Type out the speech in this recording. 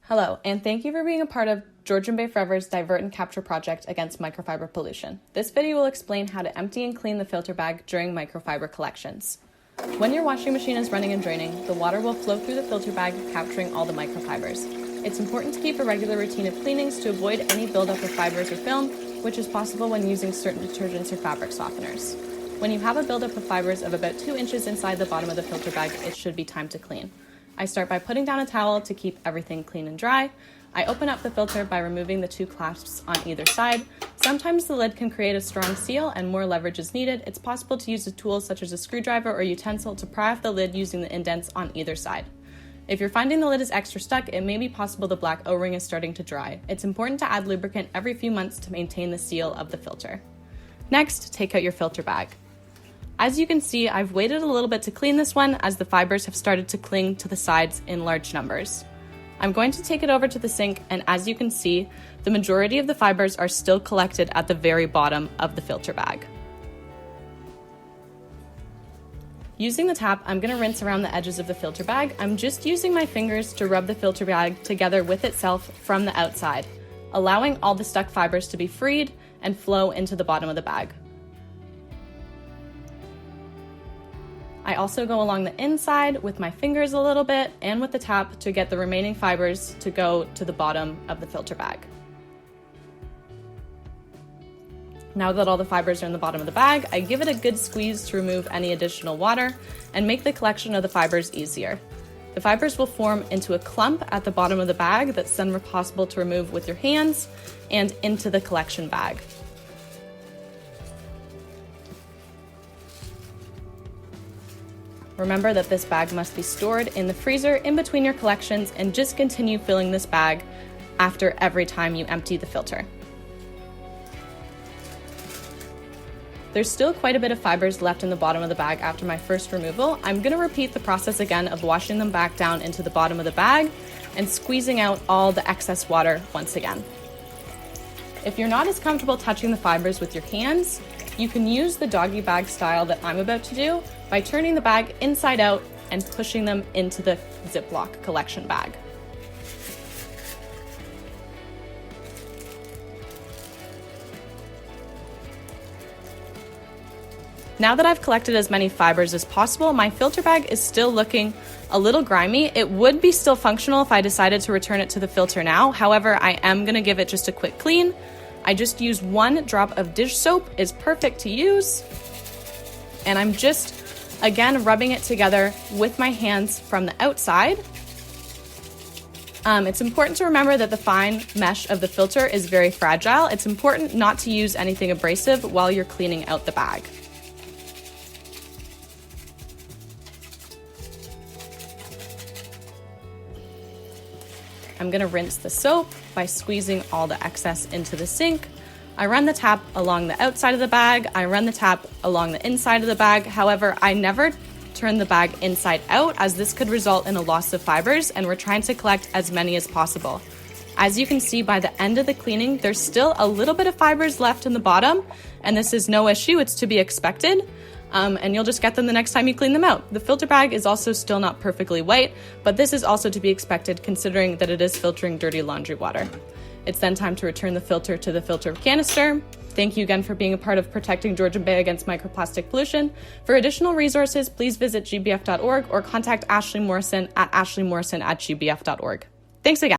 Hello, and thank you for being a part of Georgian Bay Forever's Divert and Capture project against microfiber pollution. This video will explain how to empty and clean the filter bag during microfiber collections. When your washing machine is running and draining, the water will flow through the filter bag, capturing all the microfibers. It's important to keep a regular routine of cleanings to avoid any buildup of fibers or film, which is possible when using certain detergents or fabric softeners. When you have a buildup of fibers of about 2 inches inside the bottom of the filter bag, it should be time to clean. I start by putting down a towel to keep everything clean and dry. I open up the filter by removing the 2 clasps on either side. Sometimes the lid can create a strong seal and more leverage is needed. It's possible to use a tool such as a screwdriver or utensil to pry off the lid using the indents on either side. If you're finding the lid is extra stuck, it may be possible the black O-ring is starting to dry. It's important to add lubricant every few months to maintain the seal of the filter. Next, take out your filter bag. As you can see, I've waited a little bit to clean this one as the fibers have started to cling to the sides in large numbers. I'm going to take it over to the sink, and as you can see, the majority of the fibers are still collected at the very bottom of the filter bag. Using the tap, I'm going to rinse around the edges of the filter bag. I'm just using my fingers to rub the filter bag together with itself from the outside, allowing all the stuck fibers to be freed and flow into the bottom of the bag. I also go along the inside with my fingers a little bit and with the tap to get the remaining fibers to go to the bottom of the filter bag. Now that all the fibers are in the bottom of the bag, I give it a good squeeze to remove any additional water and make the collection of the fibers easier. The fibers will form into a clump at the bottom of the bag that's then possible to remove with your hands and into the collection bag. Remember that this bag must be stored in the freezer in between your collections, and just continue filling this bag after every time you empty the filter. There's still quite a bit of fibers left in the bottom of the bag after my first removal. I'm going to repeat the process again of washing them back down into the bottom of the bag and squeezing out all the excess water once again. If you're not as comfortable touching the fibers with your hands, you can use the doggy bag style that I'm about to do by turning the bag inside out and pushing them into the Ziploc collection bag. Now that I've collected as many fibers as possible, my filter bag is still looking a little grimy. It would be still functional if I decided to return it to the filter now. However, I am going to give it just a quick clean. I just use 1 drop of dish soap is perfect to use. And I'm just, again, rubbing it together with my hands from the outside. It's important to remember that the fine mesh of the filter is very fragile. It's important not to use anything abrasive while you're cleaning out the bag. I'm going to rinse the soap by squeezing all the excess into the sink. I run the tap along the outside of the bag. I run the tap along the inside of the bag. However, I never turn the bag inside out, as this could result in a loss of fibers, and we're trying to collect as many as possible. As you can see, by the end of the cleaning, there's still a little bit of fibers left in the bottom, and this is no issue. It's to be expected. And you'll just get them the next time you clean them out. The filter bag is also still not perfectly white, but this is also to be expected considering that it is filtering dirty laundry water. It's then time to return the filter to the filter canister. Thank you again for being a part of protecting Georgian Bay against microplastic pollution. For additional resources, please visit gbf.org or contact Ashley Morrison at ashley.morrison@gbf.org. Thanks again.